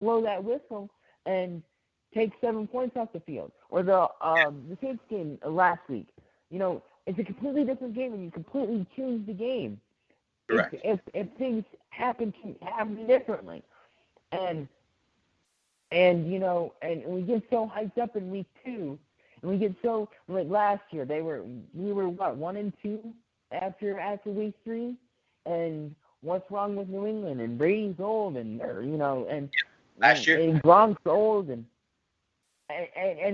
blow that whistle and take 7 points off the field. Or the Saints game last week. It's a completely different game, and you completely change the game. Correct. If things happen differently, and we get so hyped up in week 2, and we get so like last year we were what 1-2 after week 3, and what's wrong with New England, and Brady's old, and last year and Gronk's old, and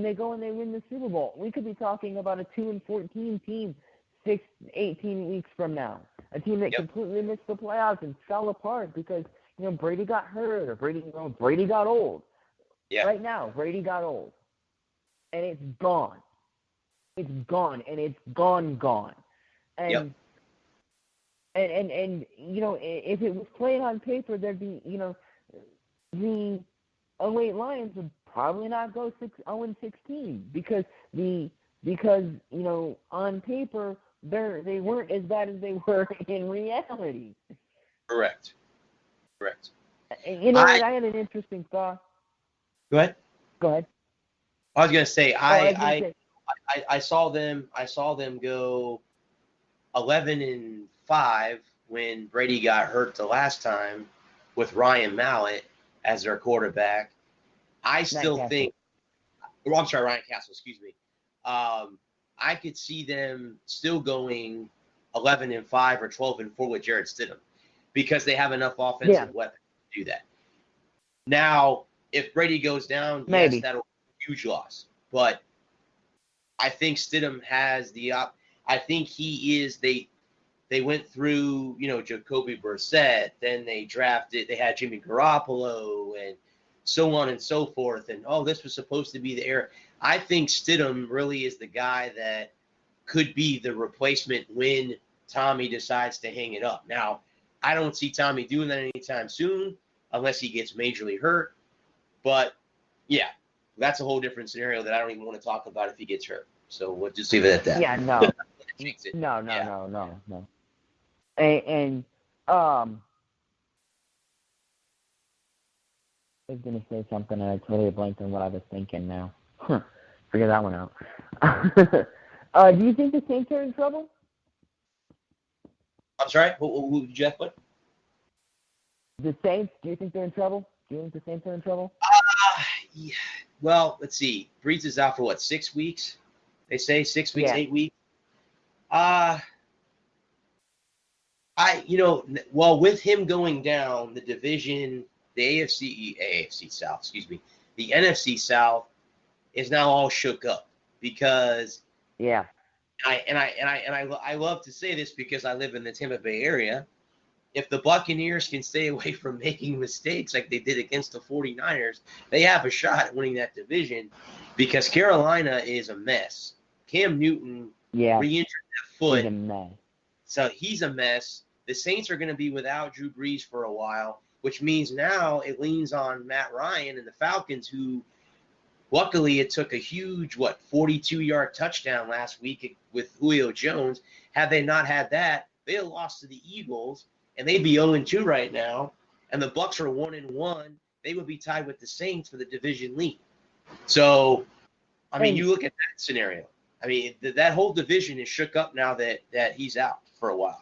they go and they win the Super Bowl. We could be talking about a 2-14 team 18 weeks from now. A team that completely missed the playoffs and fell apart because, Brady got hurt or Brady got old. Yeah. Right now, Brady got old. And it's gone. It's gone, and it's gone. And, and if it was played on paper, there'd be, the 08 Lions would probably not go 0-16 because on paper they weren't as bad as they were in reality. Correct. I had an interesting thought. Go ahead. I was gonna say I saw them go 11-5 when Brady got hurt the last time with Ryan Mallett as their quarterback. I still think. Oh, I'm sorry, Ryan Castle. Excuse me. I could see them still going 11-5 or 12-4 with Jarrett Stidham because they have enough offensive weapons to do that. Now, if Brady goes down, yes, that'll be a huge loss. But I think Stidham has I think he is. They went through, Jacoby Brissett. Then they had Jimmy Garoppolo and so on and so forth. And, this was supposed to be the era. I think Stidham really is the guy that could be the replacement when Tommy decides to hang it up. Now, I don't see Tommy doing that anytime soon unless he gets majorly hurt. But, yeah, that's a whole different scenario that I don't even want to talk about if he gets hurt. So we'll just leave it at that. Yeah, no. No. And I was going to say something, and I totally blanked on what I was thinking now. Figure that one out. Do you think the Saints are in trouble? I'm sorry? Who did you have put? The Saints, do you think they're in trouble? Do you think the Saints are in trouble? Yeah. Well, let's see. Brees is out for, 6 weeks? They say 6 weeks, 8 weeks? With him going down, the division, the AFC South, the NFC South is now all shook up because I love to say this because I live in the Tampa Bay area. If the Buccaneers can stay away from making mistakes like they did against the 49ers, they have a shot at winning that division because Carolina is a mess. Cam Newton re-injured that foot. He's a mess. So he's a mess. The Saints are going to be without Drew Brees for a while, which means now it leans on Matt Ryan and the Falcons, who luckily it took a huge, 42-yard touchdown last week with Julio Jones. Had they not had that, they had lost to the Eagles, and they'd be 0-2 right now. And the Bucs are 1-1. They would be tied with the Saints for the division lead. So, you look at that scenario. That whole division is shook up now that he's out for a while.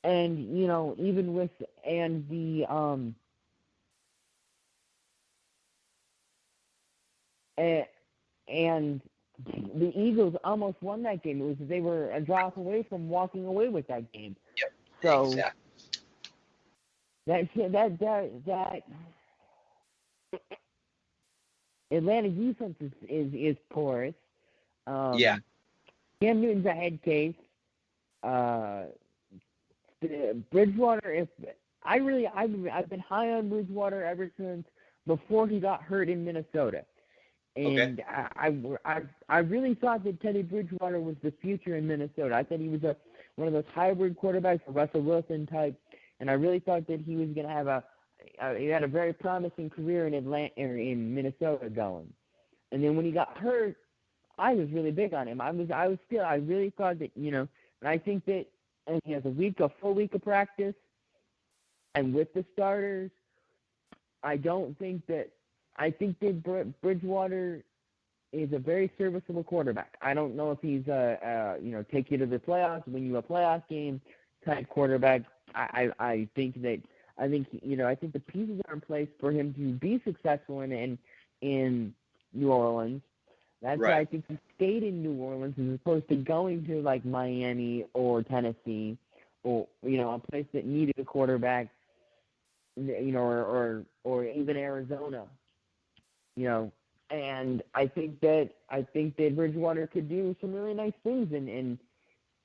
And, even with and the and the Eagles almost won that game. They were a drop away from walking away with that game. Yep. So exactly. that Atlanta defense is porous. Cam Newton's a head case. Bridgewater, I've been high on Bridgewater ever since before he got hurt in Minnesota, and I really thought that Teddy Bridgewater was the future in Minnesota. I thought he was one of those hybrid quarterbacks, a Russell Wilson type, and I really thought that he was going to have he had a very promising career in in Minnesota going. And then when he got hurt, I was really big on him. I really thought that, and I think that. And he has a full week of practice. And with the starters, I think that Bridgewater is a very serviceable quarterback. I don't know if he's take you to the playoffs, win you a playoff game type quarterback. I think the pieces are in place for him to be successful in New Orleans. That's right. why I think he stayed in New Orleans as opposed to going to like Miami or Tennessee or a place that needed a quarterback, or even Arizona. And I think that Bridgewater could do some really nice things in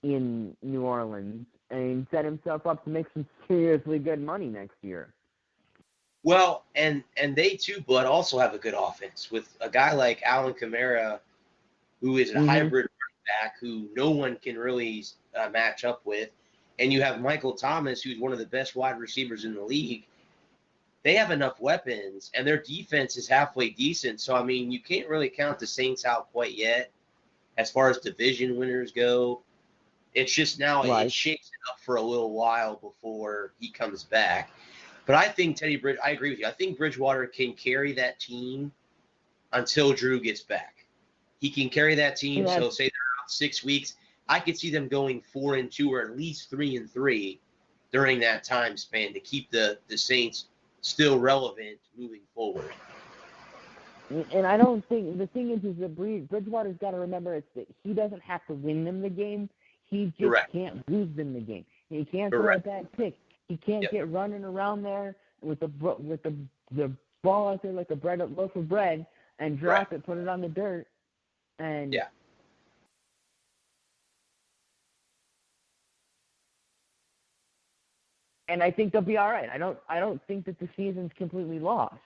New Orleans and set himself up to make some seriously good money next year. Well, and they too, Bud, also have a good offense with a guy like Alvin Kamara, who is a hybrid running back who no one can really match up with, and you have Michael Thomas, who's one of the best wide receivers in the league. They have enough weapons, and their defense is halfway decent. So, I mean, you can't really count the Saints out quite yet as far as division winners go. It's just now it shakes it up for a little while before he comes back. But I think I agree with you. I think Bridgewater can carry that team until Drew gets back. He can carry that team. So, say they're out 6 weeks. I could see them going 4-2 or at least 3-3 during that time span to keep the Saints still relevant moving forward. And I don't think the thing is that Bridgewater's got to remember that he doesn't have to win them the game. He just can't lose them the game. He can't throw a bad pick. He can't get running around there with the ball out there like a loaf of bread and drop it, put it on the dirt, and And I think they'll be all right. I don't think that the season's completely lost.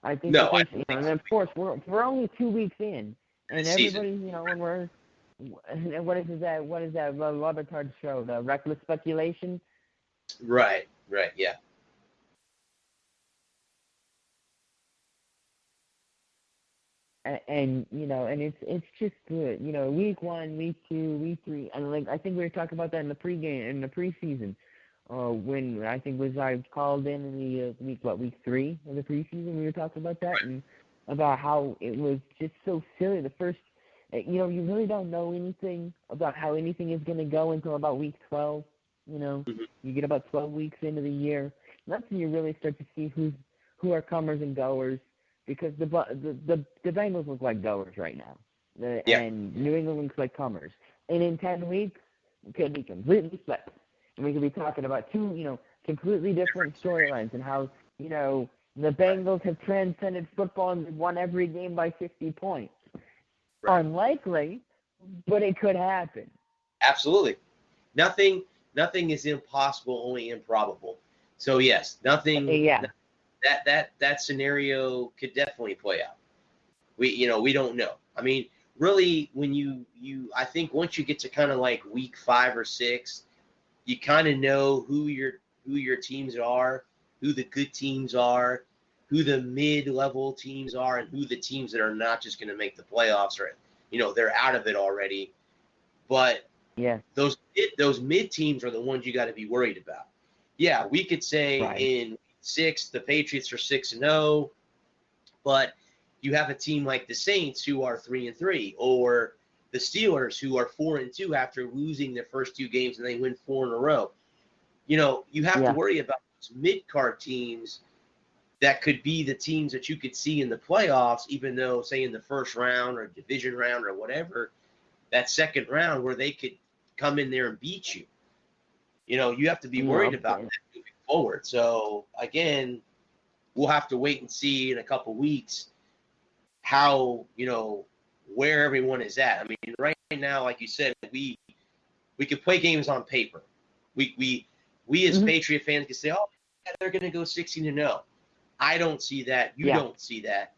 I think and of course we're only 2 weeks in, and everybody, when we're what is that Lobetard show, the Reckless Speculation? Right, yeah. And it's just good. Week 1, week 2, week 3, and I think we were talking about that in the preseason. When I called in the week 3 of the preseason, we were talking about that and about how it was just so silly. The first, you really don't know anything about how anything is going to go until about week 12. You get about 12 weeks into the year. That's when you really start to see who are comers and goers, because the Bengals look like goers right now, and New England looks like comers. And in 10 weeks, it could be completely flipped. And we could be talking about two, completely different storylines and how, the Bengals have transcended football and won every game by 50 points. Right. Unlikely, but it could happen. Absolutely. Nothing is impossible, only improbable. So yes, nothing. Yeah. That scenario could definitely play out. We don't know. I mean, really, when I think once you get to kind of like week 5 or 6. You kind of know who your teams are, who the good teams are, who the mid-level teams are, and who the teams that are not just going to make the playoffs or, they're out of it already. But those mid teams are the ones you got to be worried about. Yeah, we could say in 6 the Patriots are 6-0, but you have a team like the Saints who are 3-3, or the Steelers, who are 4-2 after losing their first 2 games and they win 4 in a row. You have to worry about those mid-card teams that could be the teams that you could see in the playoffs, even though, say, in the first round or division round or whatever, that second round where they could come in there and beat you. You have to be worried about that moving forward. So, again, we'll have to wait and see in a couple weeks how, where everyone is at. I mean, right now, like you said, we could play games on paper. We as Patriot fans can say, oh, yeah, they're going to go 16-0. I don't see that. You don't see that.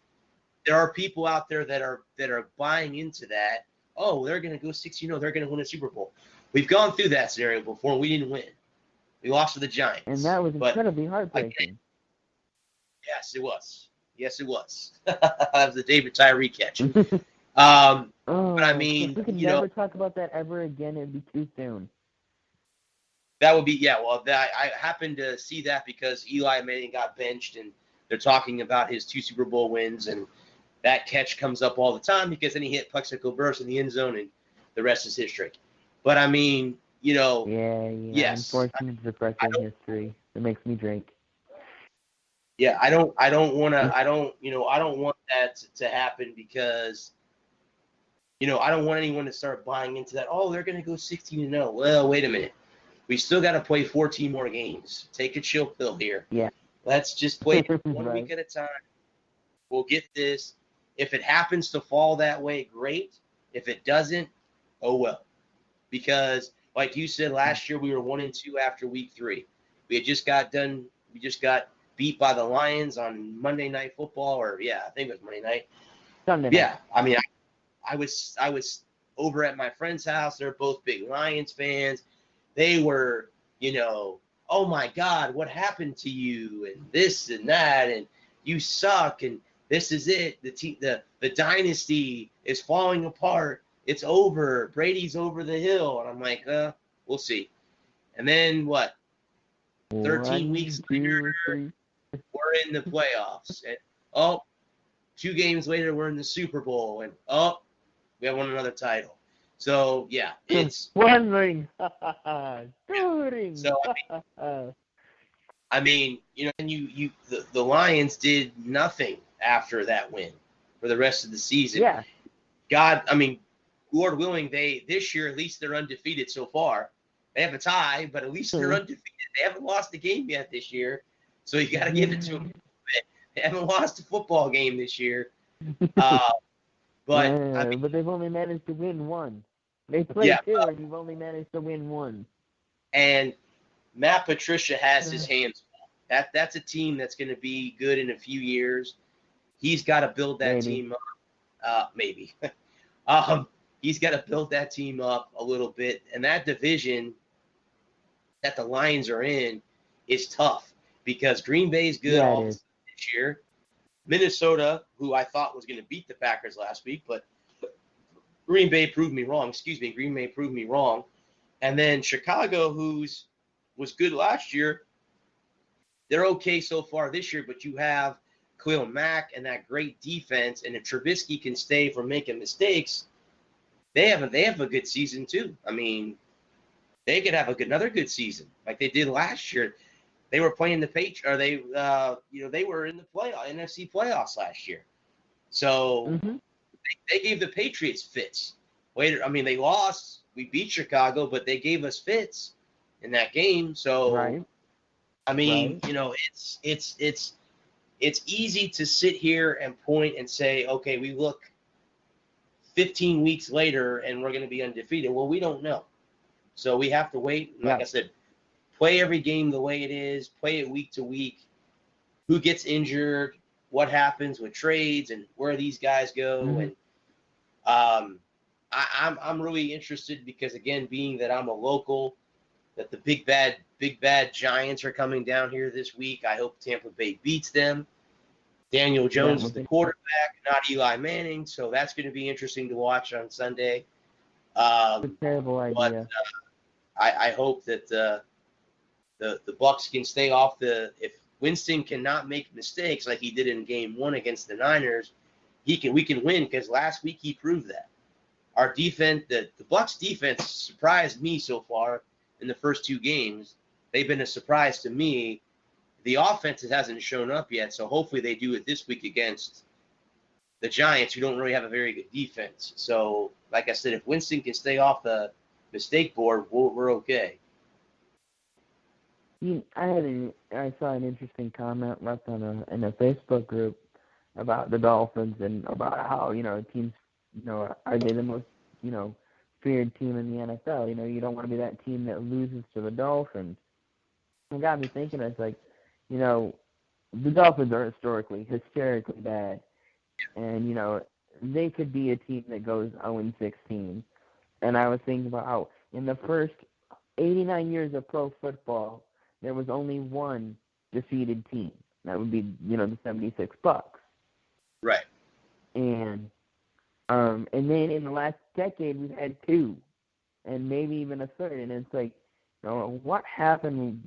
There are people out there that are buying into that. Oh, they're going to go 16-0. They're going to win a Super Bowl. We've gone through that scenario before, and we didn't win. We lost to the Giants. And that was incredibly heartbreaking. Yes, it was. That was the David Tyree catch. But I mean, if we could never talk about that ever again, it'd be too soon. That would be, yeah, well, I happened to see that because Eli Manning got benched, and they're talking about his 2 Super Bowl wins, and that catch comes up all the time because then he hit Plexico burst in the end zone, and the rest is history. But, I mean, yes. Unfortunately, depressing history. It makes me drink. Yeah, I don't want that to happen because, I don't want anyone to start buying into that. Oh, they're going to go 16-0. Well, wait a minute. We still got to play 14 more games. Take a chill pill here. Yeah. Let's just play one Right. week at a time. We'll get this. If it happens to fall that way, great. If it doesn't, oh well. Because, like you said, last year we were 1-2 after week 3. We just got beat by the Lions on Monday Night Football, I think it was Monday night. Sunday night. Yeah, I mean, I was over at my friend's house. They're both big Lions fans. They were, oh my God, what happened to you, and this and that, and you suck, and this is it. The dynasty is falling apart. It's over. Brady's over the hill, and I'm like, we'll see. And then what? 13 weeks later, we're in the playoffs, and 2 games later, we're in the Super Bowl, and we have won another title. So, yeah, it's... One ring. 2 rings. So, I mean, and the Lions did nothing after that win for the rest of the season. Yeah. Lord willing, this year, at least they're undefeated so far. They have a tie, but at least they're undefeated. They haven't lost a game yet this year, so you got to give it to them. They haven't lost a football game this year. But they've only managed to win 1. They played 2, and you've only managed to win 1. And Matt Patricia has his hands full. That's a team that's going to be good in a few years. He's got to build that team up. Maybe. He's got to build that team up a little bit. And that division that the Lions are in is tough because Green Bay's good this year. Minnesota, who I thought was going to beat the Packers last week, but Green Bay proved me wrong. Green Bay proved me wrong. And then Chicago, was good last year. They're okay so far this year, but you have Khalil Mack and that great defense, and if Trubisky can stay from making mistakes, they have a good season too. I mean, they could have another good season like they did last year. They were playing the Patriots, or they were in the NFC playoffs last year. So they gave the Patriots fits. They lost. We beat Chicago, but they gave us fits in that game. So, it's easy to sit here and point and say, okay, we look 15 weeks later and we're going to be undefeated. Well, we don't know. So we have to wait. Like I said, play every game the way it is. Play it week to week. Who gets injured? What happens with trades and where these guys go? And I'm really interested because, again, being that I'm a local, that the big bad Giants are coming down here this week. I hope Tampa Bay beats them. Daniel Jones is the quarterback, not Eli Manning, so that's going to be interesting to watch on Sunday. It's a terrible idea. But I hope that the Bucs can stay off if Winston cannot make mistakes like he did in Game 1 against the Niners, we can win because last week he proved that. Our defense, the Bucs defense surprised me so far in the first 2 games. They've been a surprise to me. The offense hasn't shown up yet, so hopefully they do it this week against the Giants, who don't really have a very good defense. So, like I said, if Winston can stay off the mistake board, we're okay. I saw an interesting comment left in a Facebook group about the Dolphins and about how teams are they the most feared team in the NFL. You don't want to be that team that loses to the Dolphins. It got me thinking. It's like, the Dolphins are hysterically bad, and they could be a team that goes 0-16. And I was thinking about how in the first 89 years of pro football, there was only one defeated team. That would be, the 76 Bucks. Right. And then in the last decade, we've had 2, and maybe even a third. And it's like, what happened,